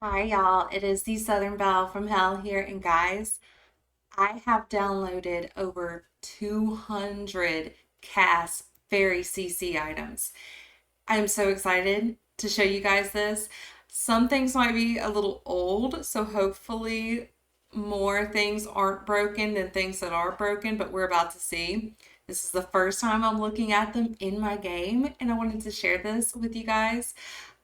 Hi y'all, it is the Southern Belle from Hell here, and guys, I have downloaded over 200 CAS fairy CC items. I'm so excited to show you guys this. Some things might be a little old, so hopefully more things aren't broken than things that are broken, but we're about to see. This is the first time I'm looking at them in my game, and I wanted to share this with you guys.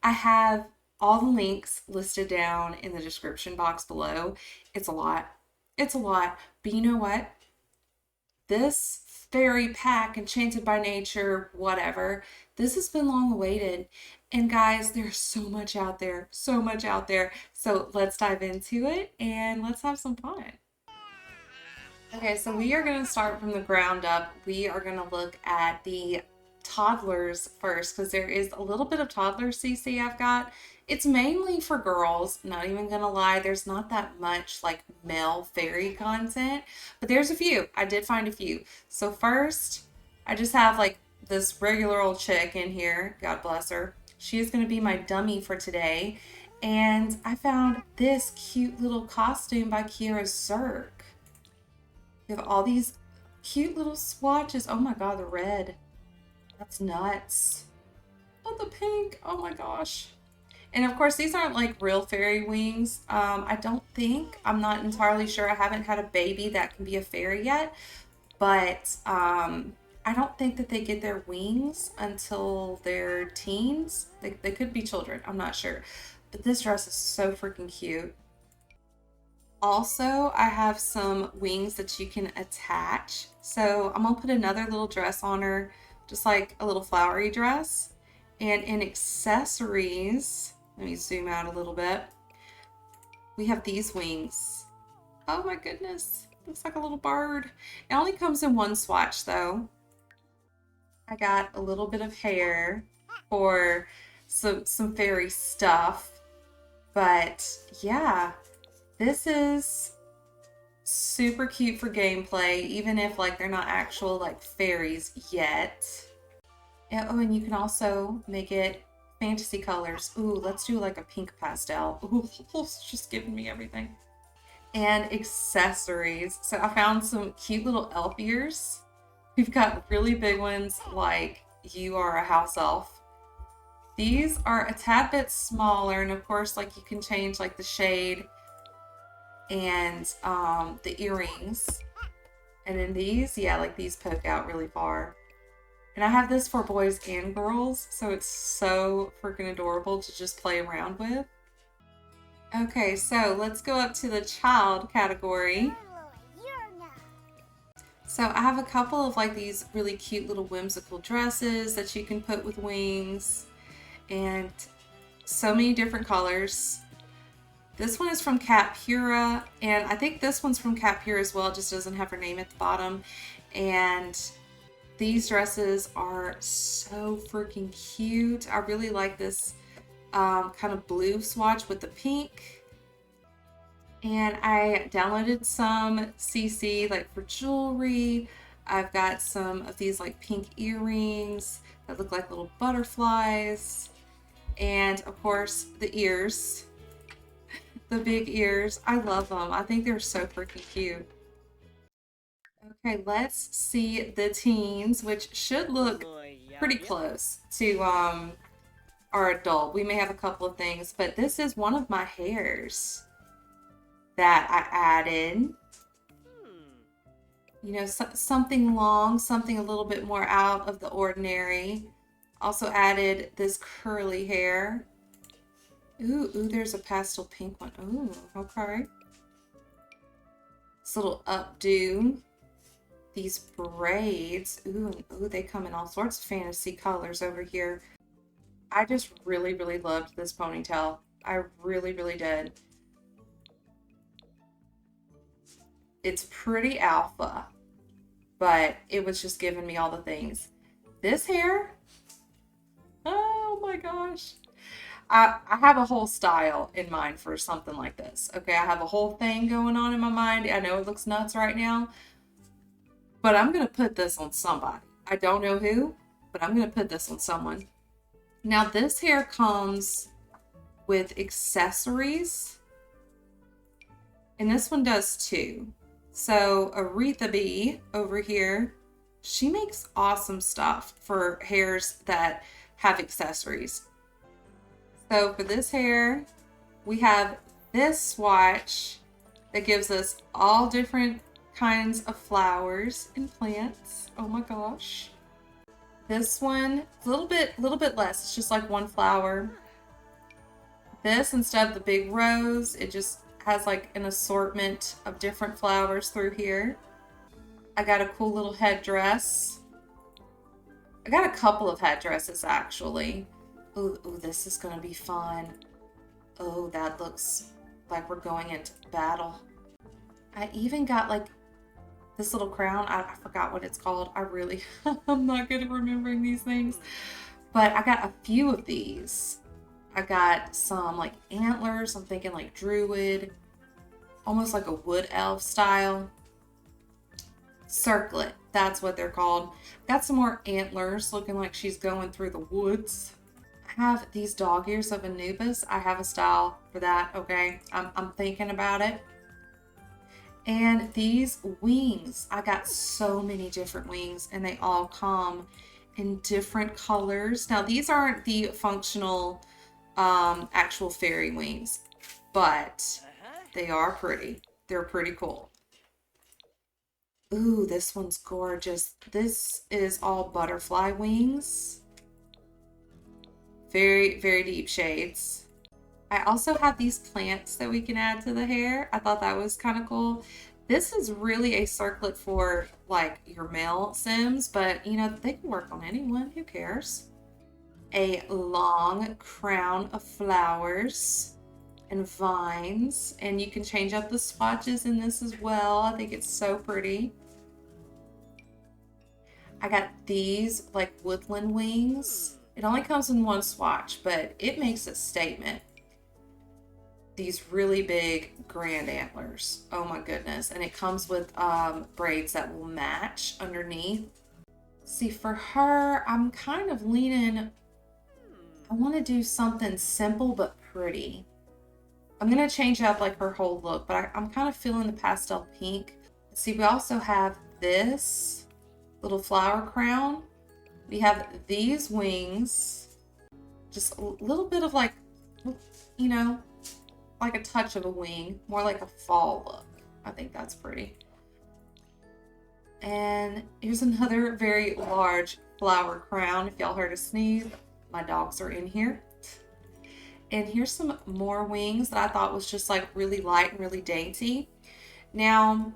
I have all the links listed down in the description box below. It's a lot. It's a lot. But you know what? This fairy pack, Enchanted by Nature, whatever, this has been long awaited. And guys, there's so much out there, so much out there. So let's dive into it and let's have some fun. Okay, so we are going to start from the ground up. We are going to look at the toddlers first because there is a little bit of toddler CC I've got. It's mainly for girls, not even gonna lie. There's not that much like male fairy content, but there's a few. I did find a few. So first, I just have like this regular old chick in here. God bless her. She is gonna be my dummy for today. And I found this cute little costume by Kiera Zerk. We have all these cute little swatches. Oh my god, the red. That's nuts. Oh, the pink. Oh my gosh. And of course, these aren't like real fairy wings. I don't think. I'm not entirely sure. I haven't had a baby that can be a fairy yet. But I don't think that they get their wings until they're teens. They could be children. I'm not sure. But this dress is so freaking cute. Also, I have some wings that you can attach. So I'm going to put another little dress on her, just like a little flowery dress. And in accessories, let me zoom out a little bit. We have these wings. Oh my goodness, looks like a little bird. It only comes in one swatch though. I got a little bit of hair for some fairy stuff. But yeah, this is super cute for gameplay, even if like they're not actual like fairies yet. Oh, and you can also make it fantasy colors. Ooh, let's do like a pink pastel. Ooh, it's just giving me everything. And accessories. So I found some cute little elf ears. We've got really big ones like you are a house elf. These are a tad bit smaller, and of course, like you can change like the shade and the earrings. And then these, yeah, like these poke out really far. And I have this for boys and girls, so it's so freaking adorable to just play around with. Okay, so let's go up to the child category. So I have a couple of like these really cute little whimsical dresses that you can put with wings and so many different colors. This one is from Capura, and I think this one's from Capura as well, it just doesn't have her name at the bottom. And these dresses are so freaking cute. I really like this kind of blue swatch with the pink. And I downloaded some CC like for jewelry. I've got some of these like pink earrings that look like little butterflies. And of course the ears, the big ears. I love them. I think they're so freaking cute. Okay, let's see the teens, which should look pretty close to our adult. We may have a couple of things, but this is one of my hairs that I added. You know, something long, something a little bit more out of the ordinary. Also added this curly hair. Ooh, there's a pastel pink one. Ooh, okay. This little updo. These braids. Ooh, they come in all sorts of fantasy colors over here. I just really, really loved this ponytail. I really, really did. It's pretty alpha, but it was just giving me all the things. This hair, oh my gosh. I have a whole style in mind for something like this. Okay, I have a whole thing going on in my mind. I know it looks nuts right now, but I'm going to put this on somebody. I don't know who, but I'm going to put this on someone. Now this hair comes with accessories. And this one does too. So Aretha B over here, she makes awesome stuff for hairs that have accessories. So for this hair, we have this swatch that gives us all different kinds of flowers and plants. Oh my gosh. This one, a little bit less. It's just like one flower. This, instead of the big rose, it just has like an assortment of different flowers through here. I got a cool little headdress. I got a couple of headdresses actually. Ooh, this is gonna be fun. Oh, that looks like we're going into battle. I even got like this little crown. I forgot what it's called. I'm not good at remembering these things. But I got a few of these. I got some like antlers. I'm thinking like druid. Almost like a wood elf style. Circlet. That's what they're called. Got some more antlers looking like she's going through the woods. I have these dog ears of Anubis. I have a style for that, okay? I'm thinking about it. And these wings, I got so many different wings and they all come in different colors. Now these aren't the functional actual fairy wings, but they are pretty. They're pretty cool. Ooh, this one's gorgeous. This is all butterfly wings. Very, very deep shades. I also have these plants that we can add to the hair. I thought that was kind of cool. This is really a circlet for like your male Sims, but you know, they can work on anyone. Who cares? A long crown of flowers and vines, and you can change up the swatches in this as well. I think it's so pretty. I got these like woodland wings. It only comes in one swatch, but it makes a statement. These really big grand antlers. Oh my goodness. And it comes with braids that will match underneath. See, for her, I'm kind of leaning, I want to do something simple but pretty. I'm going to change up like her whole look, but I'm kind of feeling the pastel pink. See, we also have this little flower crown. We have these wings. Just a little bit of like, you know, like a touch of a wing, more like a fall look. I think that's pretty. And here's another very large flower crown. If y'all heard a sneeze, my dogs are in here. And here's some more wings that I thought was just like really light and really dainty. Now,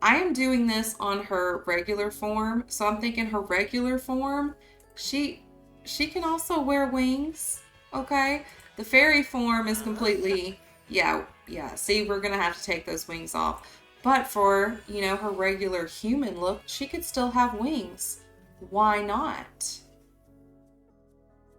I am doing this on her regular form, so I'm thinking her regular form, she can also wear wings, okay? The fairy form is completely, yeah, see, we're gonna have to take those wings off. But for, you know, her regular human look, she could still have wings. Why not?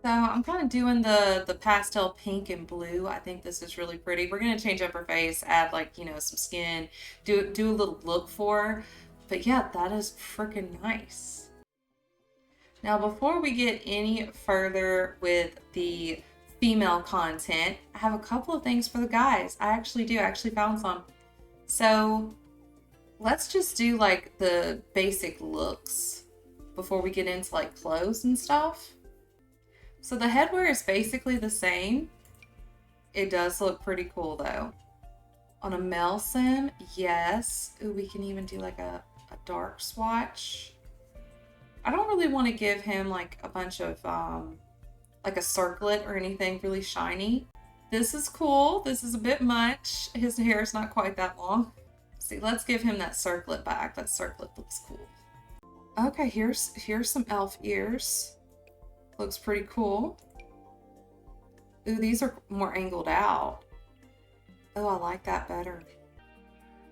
So I'm kind of doing the pastel pink and blue. I think this is really pretty. We're going to change up her face, add like, you know, some skin, do a little look for her. But yeah, that is freaking nice. Now, before we get any further with the female content, I have a couple of things for the guys. I actually found some. So let's just do like the basic looks before we get into like clothes and stuff. So the headwear is basically the same. It does look pretty cool though. On a male sim, yes. Ooh, we can even do like a dark swatch. I don't really want to give him like a bunch of like a circlet or anything really shiny. This is cool. This is a bit much. His hair is not quite that long. See, let's give him that circlet back. That circlet looks cool. Okay, here's some elf ears. Looks pretty cool. Ooh, these are more angled out. Oh, I like that better.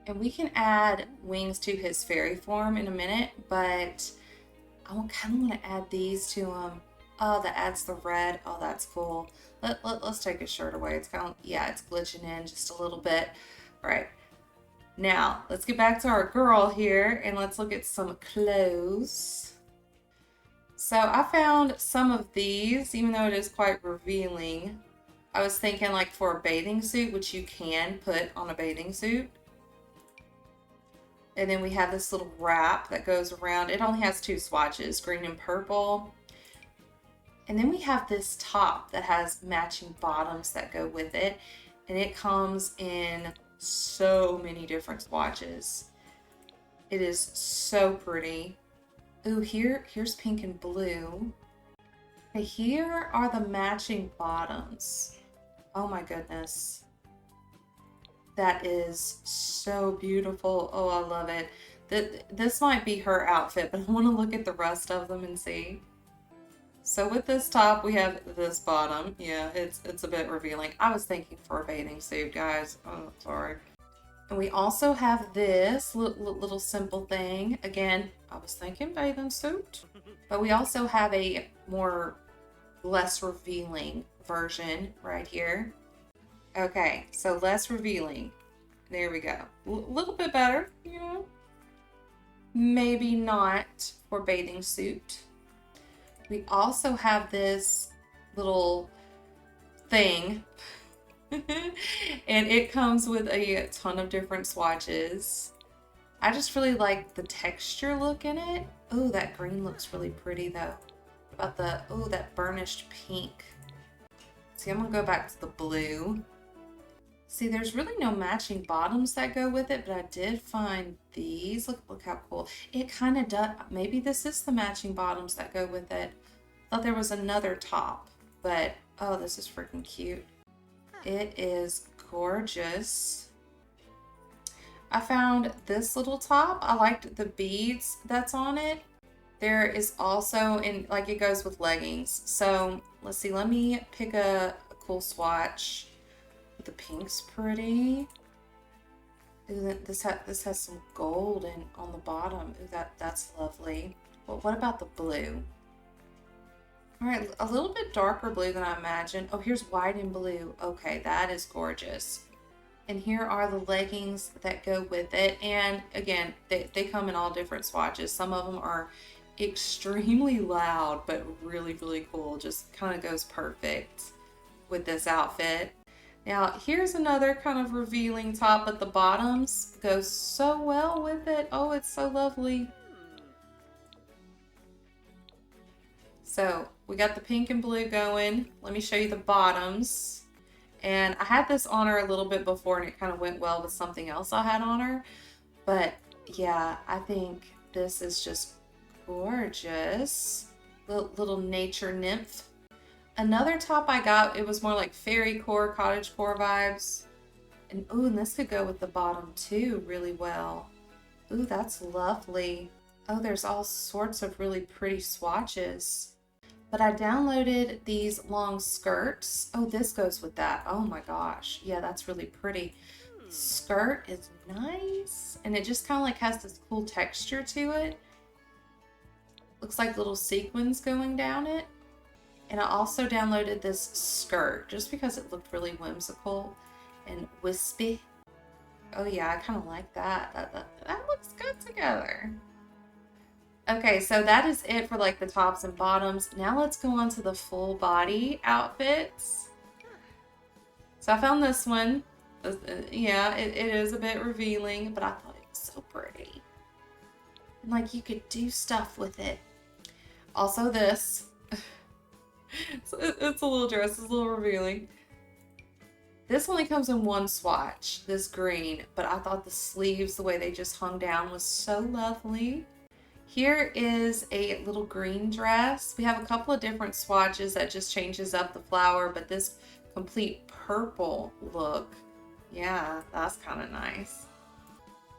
And we can add wings to his fairy form in a minute, but I kind of want to add these to him. Oh, that adds the red. Oh, that's cool. Let's take his shirt away. It's kind of, yeah, it's glitching in just a little bit. All right. Now, let's get back to our girl here and let's look at some clothes. So I found some of these, even though it is quite revealing. I was thinking like for a bathing suit, which you can put on a bathing suit. And then we have this little wrap that goes around. It only has 2 swatches, green and purple. And then we have this top that has matching bottoms that go with it. And it comes in so many different swatches. It is so pretty. Ooh, here's pink and blue. Okay, here are the matching bottoms. Oh my goodness. That is so beautiful. Oh, I love it. This might be her outfit, but I want to look at the rest of them and see. So with this top, we have this bottom. Yeah, it's a bit revealing. I was thinking for a bathing suit, guys. Oh, sorry. And we also have this little simple thing. Again, I was thinking bathing suit. But we also have a less revealing version right here. Okay, so less revealing. There we go. A little bit better, you know. Maybe not for bathing suit. We also have this little thing. And it comes with a ton of different swatches. I just really like the texture look in it. Oh, that green looks really pretty though. What about that burnished pink. See, I'm gonna go back to the blue. See, there's really no matching bottoms that go with it, but I did find these. Look how cool. It kind of does. Maybe this is the matching bottoms that go with it. Thought there was another top, but oh, this is freaking cute. It is gorgeous. I found this little top. I liked the beads that's on it. There is also, like it goes with leggings. So let's see, let me pick a cool swatch. The pink's pretty. Ooh, this has some gold on the bottom. Ooh, that's lovely. Well, what about the blue? All right, a little bit darker blue than I imagined. Oh, here's white and blue. Okay, that is gorgeous. And here are the leggings that go with it. And again, they come in all different swatches. Some of them are extremely loud, but really, really cool. Just kind of goes perfect with this outfit. Now, here's another kind of revealing top, but the bottoms go so well with it. Oh, it's so lovely. So we got the pink and blue going. Let me show you the bottoms. And I had this on her a little bit before and it kind of went well with something else I had on her. But yeah, I think this is just gorgeous. Little nature nymph. Another top I got, it was more like fairy core, cottage core vibes. And ooh, and this could go with the bottom too really well. Ooh, that's lovely. Oh, there's all sorts of really pretty swatches. But I downloaded these long skirts. Oh, this goes with that. Oh my gosh. Yeah, that's really pretty. The skirt is nice. And it just kind of like has this cool texture to it. Looks like little sequins going down it. And I also downloaded this skirt just because it looked really whimsical and wispy. Oh yeah, I kind of like that. That looks good together. Okay, so that is it for like the tops and bottoms. Now let's go on to the full body outfits. So I found this one. Yeah, it is a bit revealing, but I thought it was so pretty. And like you could do stuff with it. Also this. It's a little dress, it's a little revealing. This only comes in one swatch, this green, but I thought the sleeves, the way they just hung down was so lovely. Here is a little green dress. We have a couple of different swatches that just changes up the flower, but this complete purple look, yeah, that's kind of nice.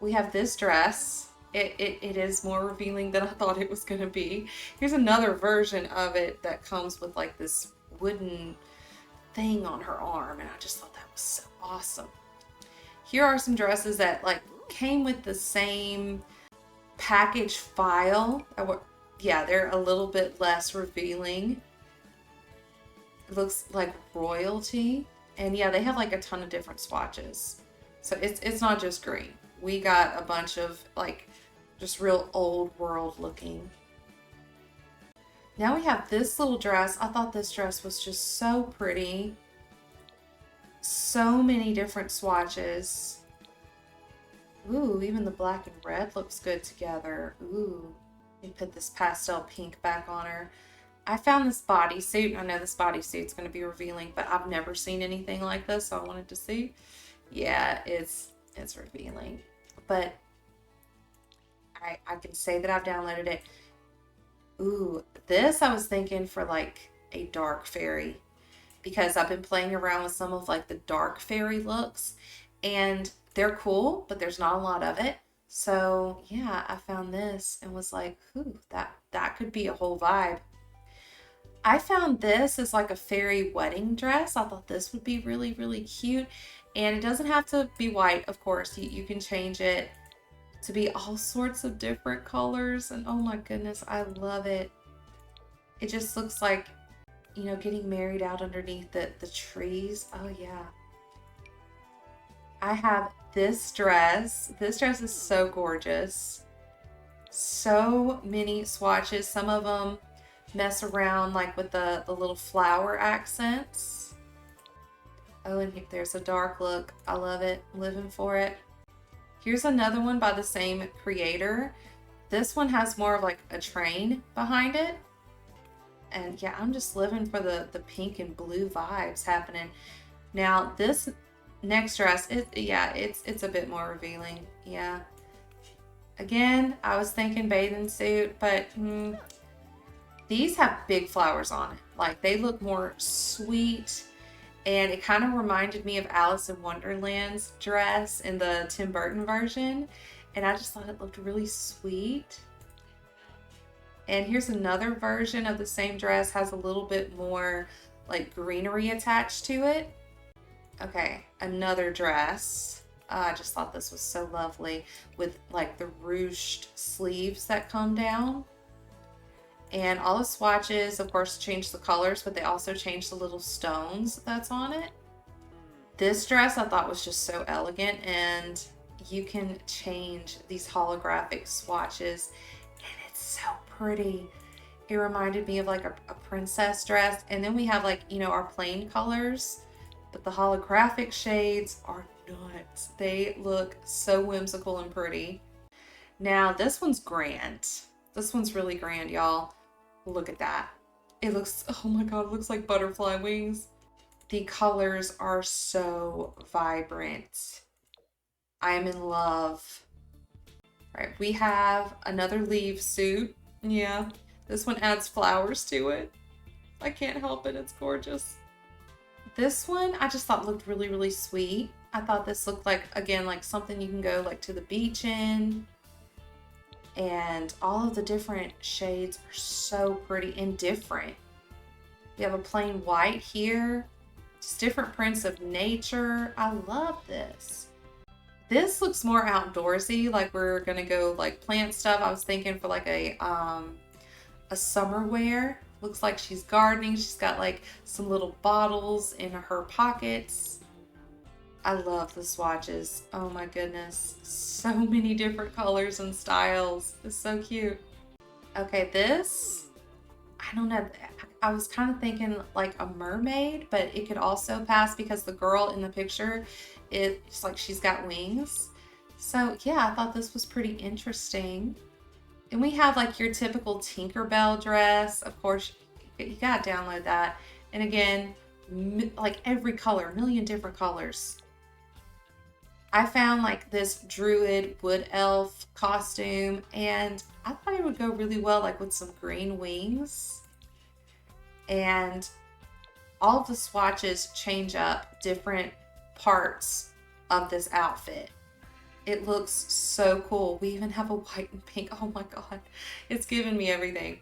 We have this dress. It is more revealing than I thought it was going to be. Here's another version of it that comes with like this wooden thing on her arm, and I just thought that was so awesome. Here are some dresses that like came with the same package file. Yeah, they're a little bit less revealing. It looks like royalty. And yeah, they have like a ton of different swatches. So it's not just green. We got a bunch of like just real old world looking. Now we have this little dress. I thought this dress was just so pretty. So many different swatches. Ooh, even the black and red looks good together. Ooh, let me put this pastel pink back on her. I found this bodysuit. I know this bodysuit's going to be revealing, but I've never seen anything like this, so I wanted to see. Yeah, it's revealing. But I can say that I've downloaded it. Ooh, this I was thinking for like a dark fairy, because I've been playing around with some of like the dark fairy looks, and they're cool, but there's not a lot of it. So yeah, I found this and was like, ooh, that could be a whole vibe. I found this as like a fairy wedding dress. I thought this would be really, really cute. And it doesn't have to be white, of course. You can change it to be all sorts of different colors. And oh my goodness, I love it. It just looks like, you know, getting married out underneath the trees. Oh yeah. I have this dress. This dress is so gorgeous. So many swatches. Some of them mess around like with the little flower accents. Oh, and there's a dark look. I love it. I'm living for it. Here's another one by the same creator. This one has more of like a train behind it. And yeah, I'm just living for the pink and blue vibes happening. Now this next dress, it's a bit more revealing. Yeah. Again, I was thinking bathing suit, but these have big flowers on it. Like they look more sweet, and it kind of reminded me of Alice in Wonderland's dress in the Tim Burton version. And I just thought it looked really sweet. And here's another version of the same dress, has a little bit more like greenery attached to it. Okay, another dress. I just thought this was so lovely with like the ruched sleeves that come down. And all the swatches, of course, change the colors, but they also change the little stones that's on it. This dress I thought was just so elegant, and you can change these holographic swatches, and it's so pretty. It reminded me of like a princess dress. And then we have like, you know, our plain colors, but the holographic shades are nuts. They look so whimsical and pretty. Now this one's grand. This one's really grand, y'all. Look at that. It looks, oh my God, it looks like butterfly wings. The colors are so vibrant. I am in love. All right, we have another leaf suit. Yeah, this one adds flowers to it. I can't help it, it's gorgeous. This one I just thought looked really, really sweet. I thought this looked like, again, like something you can go like to the beach in. And all of the different shades are so pretty and different. We have a plain white here, just different prints of nature. I love this. This looks more outdoorsy, like we're gonna go like plant stuff. I was thinking for like a summer wear. Looks like she's gardening. She's got like some little bottles in her pockets. I love the swatches. Oh my goodness. So many different colors and styles. It's so cute. Okay, this, I don't know. I was kind of thinking like a mermaid, but it could also pass because the girl in the picture, it's like she's got wings. So yeah, I thought this was pretty interesting. And we have like your typical Tinkerbell dress. Of course, you gotta download that. And again, like every color, a million different colors. I found like this druid wood elf costume, and I thought it would go really well like with some green wings. And all of the swatches change up different parts of this outfit. It looks so cool. We even have a white and pink. Oh my God, it's giving me everything.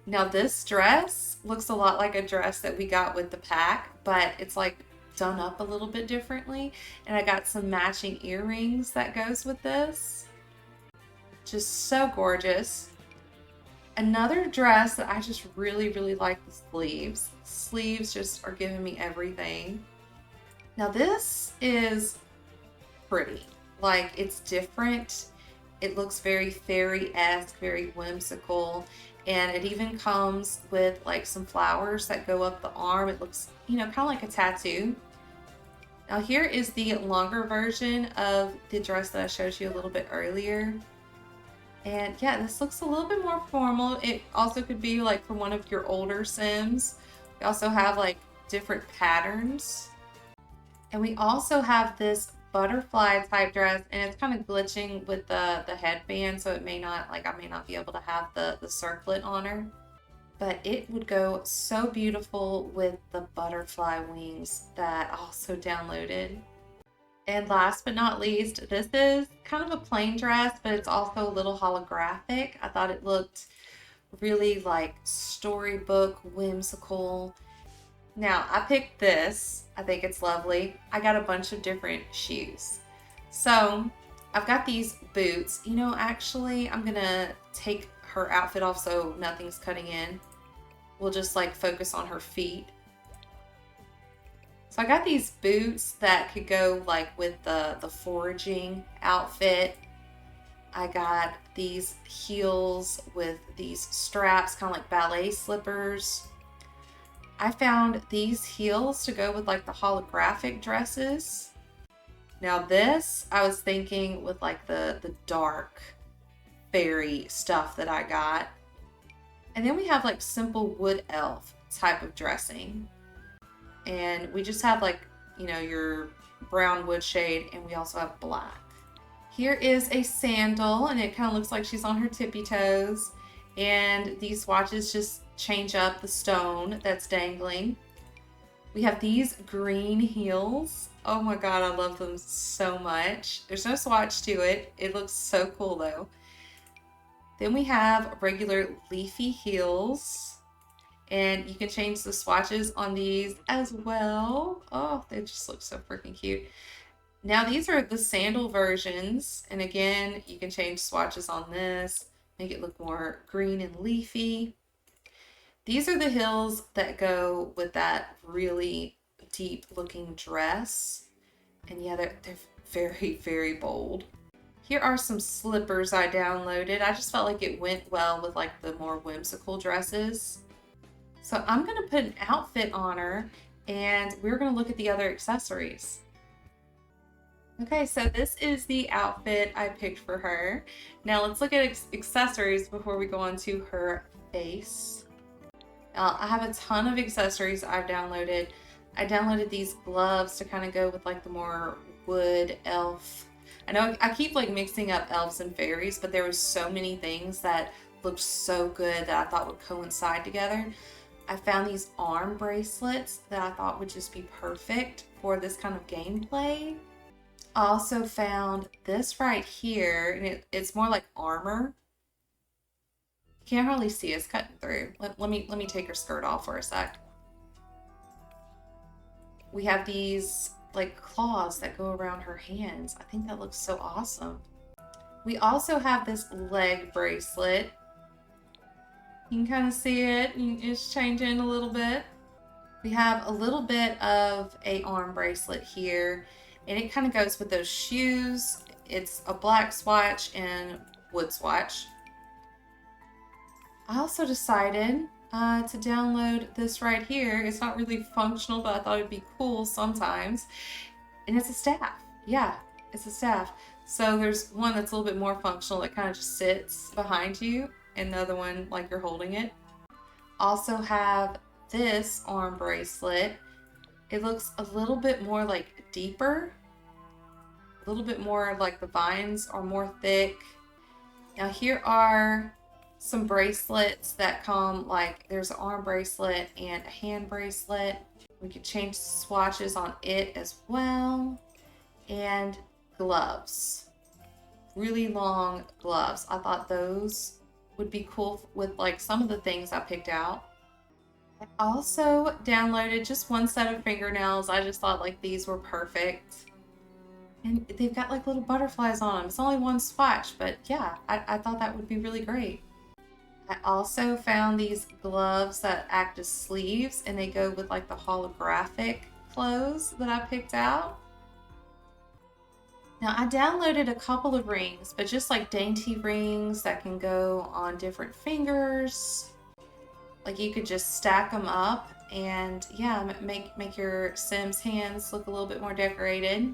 Now this dress looks a lot like a dress that we got with the pack, but it's like done up a little bit differently. And I got some matching earrings that goes with this. Just so gorgeous. Another dress that I just really, really like the sleeves. Sleeves just are giving me everything. Now this is pretty. Like it's different. It looks very fairy-esque, very whimsical. And it even comes with like some flowers that go up the arm. It looks, you know, kind of like a tattoo. Now here is the longer version of the dress that I showed you a little bit earlier. And yeah, this looks a little bit more formal. It also could be like for one of your older Sims. We also have like different patterns. And we also have this butterfly type dress, and it's kind of glitching with the headband, so it may not, like, I may not be able to have the circlet on her. But it would go so beautiful with the butterfly wings that I also downloaded. And last but not least, this is kind of a plain dress, but it's also a little holographic. I thought it looked really like storybook, whimsical. Now, I picked this. I think it's lovely. I got a bunch of different shoes. So, I've got these boots. You know, actually, I'm gonna take her outfit off so nothing's cutting in. We'll just like focus on her feet. So I got these boots that could go like with the foraging outfit. I got these heels with these straps, kind of like ballet slippers. I found these heels to go with like the holographic dresses. Now this, I was thinking with like the dark fairy stuff that I got. And then we have like simple wood elf type of dressing. And we just have like, you know, your brown wood shade, and we also have black. Here is a sandal, and it kind of looks like she's on her tippy toes. And these swatches just change up the stone that's dangling. We have these green heels. Oh my god, I love them so much. There's no swatch to it. It looks so cool though. Then we have regular leafy heels. And you can change the swatches on these as well. Oh, they just look so freaking cute. Now these are the sandal versions. And again, you can change swatches on this. Make it look more green and leafy. These are the heels that go with that really deep looking dress. And yeah, they're very, very bold. Here are some slippers I downloaded. I just felt like it went well with like the more whimsical dresses. So I'm going to put an outfit on her, and we're going to look at the other accessories. Okay, so this is the outfit I picked for her. Now let's look at accessories before we go on to her face. I have a ton of accessories I've downloaded. I downloaded these gloves to kind of go with like the more wood elf. I know I keep like mixing up elves and fairies, but there was so many things that looked so good that I thought would coincide together. I found these arm bracelets that I thought would just be perfect for this kind of gameplay. I also found this right here, and it's more like armor. You can't hardly see it's cutting through. Let me take her skirt off for a sec. We have these like claws that go around her hands. I think that looks so awesome. We also have this leg bracelet. You can kind of see it. It's changing a little bit. We have a little bit of a arm bracelet here, and it kind of goes with those shoes. It's a black swatch and wood swatch. I also decided to download this right here. It's not really functional, but I thought it'd be cool sometimes. And it's a staff. Yeah, it's a staff. So there's one that's a little bit more functional that kind of just sits behind you, and the other one like you're holding it. Also have this arm bracelet. It looks a little bit more like deeper, a little bit more like the vines are more thick. Now here are some bracelets that come like there's an arm bracelet and a hand bracelet. We could change the swatches on it as well. And gloves, really long gloves. I thought those would be cool with like some of the things I picked out. I also downloaded just one set of fingernails. I just thought like these were perfect. And they've got like little butterflies on them. It's only one swatch, but yeah, I thought that would be really great. I also found these gloves that act as sleeves, and they go with like the holographic clothes that I picked out. Now I downloaded a couple of rings, but just like dainty rings that can go on different fingers. Like you could just stack them up And yeah, make your Sims hands look a little bit more decorated.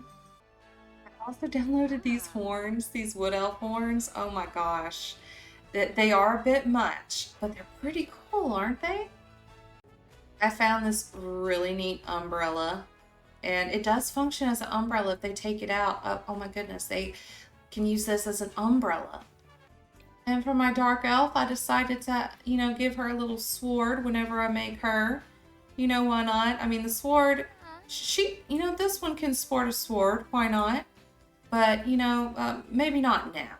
I also downloaded these horns, these wood elf horns. Oh my gosh. They are a bit much, but they're pretty cool, aren't they? I found this really neat umbrella, and it does function as an umbrella if they take it out. Oh my goodness, they can use this as an umbrella. And for my dark elf, I decided to, give her a little sword whenever I make her. Why not? I mean, the sword, this one can sport a sword. Why not? But, maybe not now.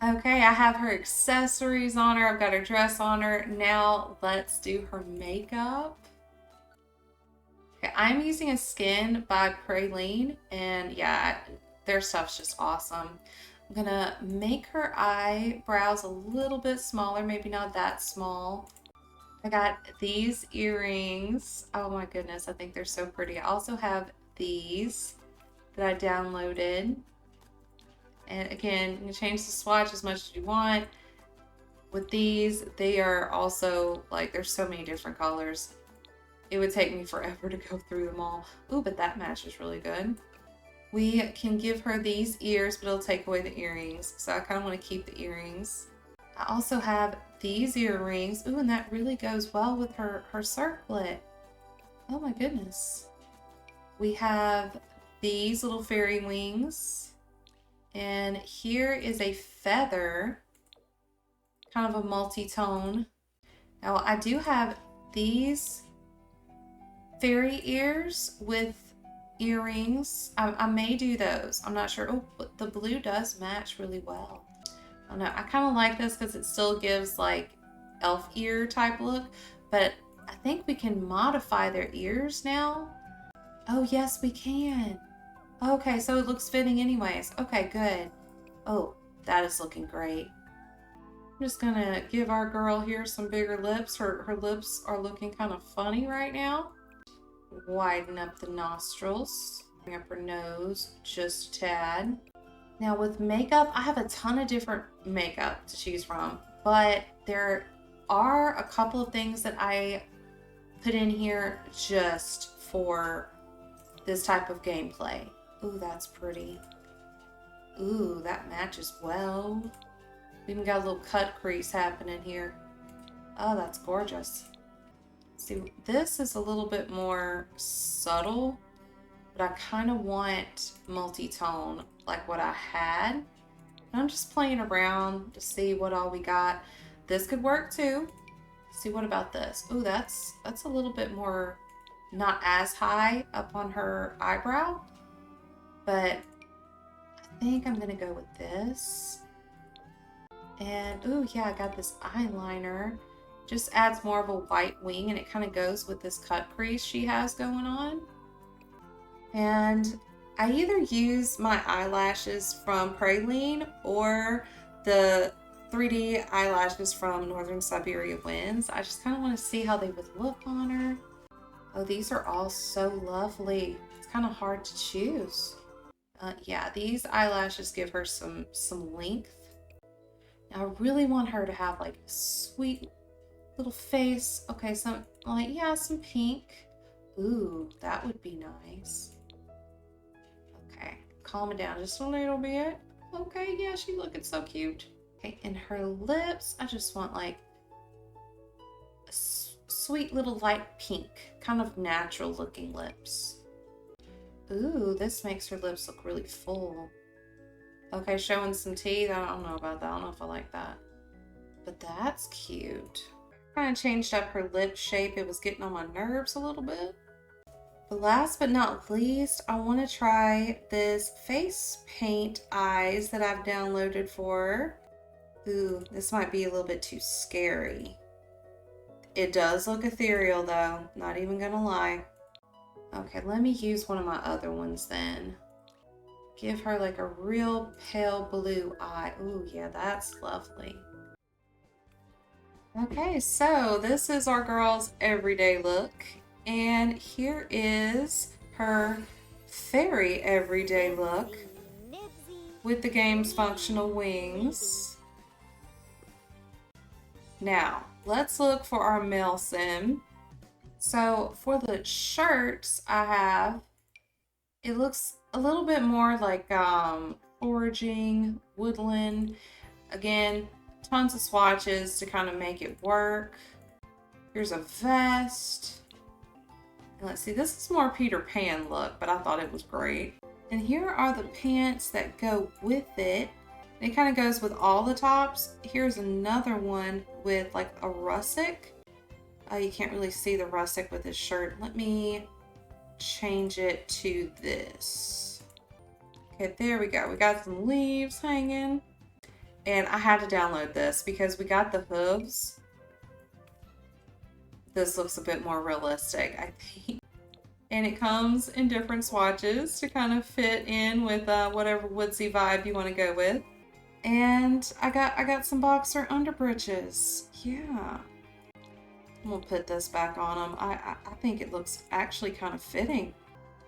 Okay, I have her accessories on her. I've got her dress on her. Now let's do her makeup. Okay, I'm using a skin by Praline, and yeah, their stuff's just awesome. I'm gonna make her eyebrows a little bit smaller, maybe not that small. I got these earrings. Oh my goodness, I think they're so pretty. I also have these that I downloaded. And again, you can change the swatch as much as you want. With these, they are also, like, there's so many different colors. It would take me forever to go through them all. Ooh, but that matches really good. We can give her these ears, but it'll take away the earrings. So I kind of want to keep the earrings. I also have these earrings. Ooh, and that really goes well with her circlet. Oh my goodness. We have these little fairy wings. And here is a feather, kind of a multi-tone. Now I do have these fairy ears with earrings. I may do those. I'm not sure. Oh, but the blue does match really well. I don't know. I kind of like this because it still gives like elf ear type look, but I think we can modify their ears now. Oh, yes, we can. Okay, so it looks fitting anyways. Okay, good. Oh, that is looking great. I'm just gonna give our girl here some bigger lips. Her lips are looking kind of funny right now. Widen up the nostrils. Bring up her nose just a tad. Now with makeup, I have a ton of different makeup to choose from, but there are a couple of things that I put in here just for this type of gameplay. Ooh, that's pretty. Ooh, that matches well. We even got a little cut crease happening here. Oh, that's gorgeous. See, this is a little bit more subtle, but I kind of want multi-tone like what I had. And I'm just playing around to see what all we got. This could work too. See, what about this? Ooh, that's a little bit more, not as high up on her eyebrow, but I think I'm gonna go with this. And ooh, yeah, I got this eyeliner. Just adds more of a white wing, and it kind of goes with this cut crease she has going on. And I either use my eyelashes from Praline or the 3D eyelashes from Northern Siberia Winds. I just kind of want to see how they would look on her. Oh, these are all so lovely. It's kind of hard to choose. Yeah, these eyelashes give her some length. Now, I really want her to have like a sweet little face. Okay, some like, yeah, some pink. Ooh, that would be nice. Okay, calm it down just a little bit. Okay, yeah, she's looking so cute. Okay, and her lips, I just want like a sweet little light pink, kind of natural looking lips. Ooh, this makes her lips look really full. Okay, showing some teeth. I don't know about that. I don't know if I like that. But that's cute. Kind of changed up her lip shape. It was getting on my nerves a little bit. But last but not least, I want to try this face paint eyes that I've downloaded for her. Ooh, this might be a little bit too scary. It does look ethereal though, not even gonna lie. Okay, let me use one of my other ones then. Give her like a real pale blue eye. Ooh, yeah, that's lovely. Okay, so this is our girl's everyday look. And here is her fairy everyday look with the game's functional wings. Now, let's look for our male sim. So for the shirts I have, it looks a little bit more like foraging, woodland. Again, tons of swatches to kind of make it work. Here's a vest. And let's see, this is more Peter Pan look, but I thought it was great. And here are the pants that go with it. It kind of goes with all the tops. Here's another one with like a rustic. You can't really see the rustic with this shirt. Let me change it to this. Okay, there we go. We got some leaves hanging. And I had to download this because we got the hooves. This looks a bit more realistic, I think. And it comes in different swatches to kind of fit in with whatever woodsy vibe you want to go with. And I got some boxer underbreeches. Yeah. I'm gonna put this back on them. I think it looks actually kind of fitting.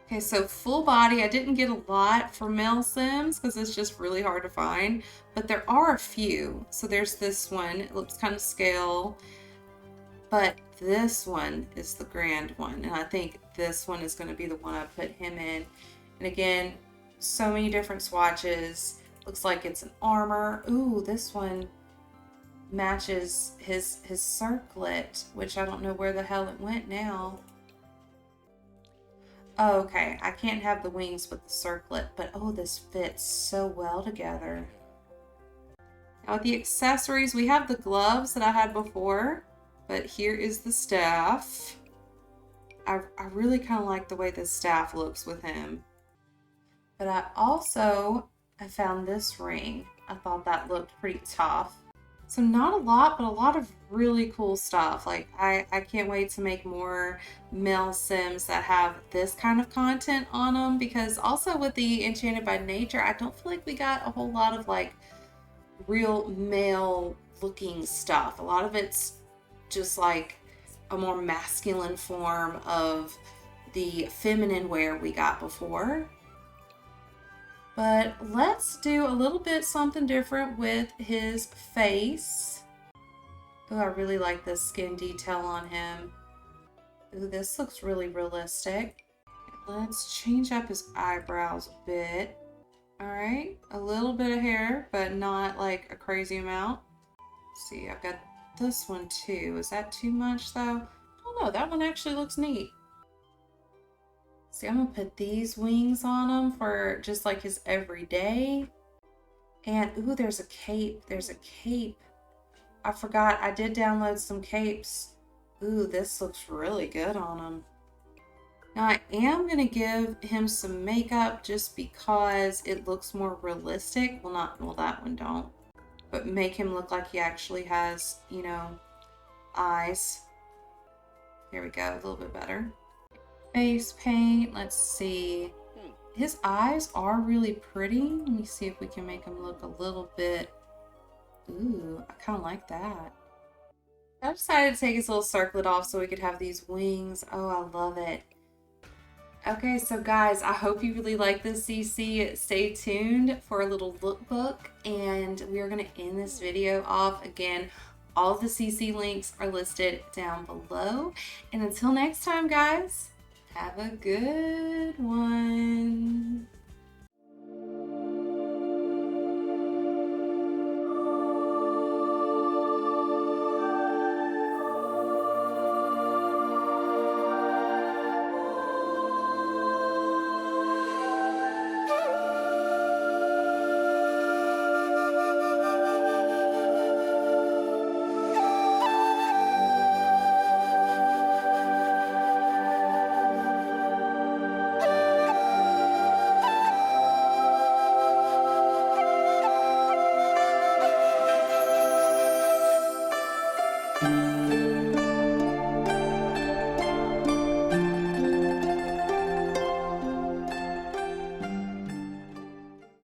Okay, so full body. I didn't get a lot for male Sims because it's just really hard to find, but there are a few. So there's this one. It looks kind of scale, but this one is the grand one, and I think this one is going to be the one I put him in. And again, so many different swatches. Looks like it's an armor. Ooh, this one matches his circlet, which I don't know where the hell it went now. Oh, okay, I can't have the wings with the circlet, but oh, this fits so well together. Now with the accessories, we have the gloves that I had before, but here is the staff. I really kind of like the way this staff looks with him. But I found this ring. I thought that looked pretty tough. So not a lot, but a lot of really cool stuff. Like I can't wait to make more male Sims that have this kind of content on them, because also with the Enchanted by Nature, I don't feel like we got a whole lot of like real male looking stuff. A lot of it's just like a more masculine form of the feminine wear we got before. But let's do a little bit something different with his face. Oh, I really like this skin detail on him. Ooh, this looks really realistic. Let's change up his eyebrows a bit. All right, a little bit of hair, but not like a crazy amount. Let's see, I've got this one too. Is that too much though? I don't know, that one actually looks neat. See, I'm gonna put these wings on him for just like his everyday. And ooh, there's a cape. There's a cape. I forgot I did download some capes. Ooh, this looks really good on him. Now I am gonna give him some makeup just because it looks more realistic. Well, that one don't. But make him look like he actually has, you know, eyes. There we go, a little bit better. Face paint, let's see. His eyes are really pretty. Let me see if we can make him look a little bit. Ooh, I kind of like that. I decided to take his little circlet off so we could have these wings. Oh, I love it. Okay, so guys, I hope you really like this CC. Stay tuned for a little lookbook, and we are going to end this video off. Again, all of the CC links are listed down below. And until next time, guys, have a good one.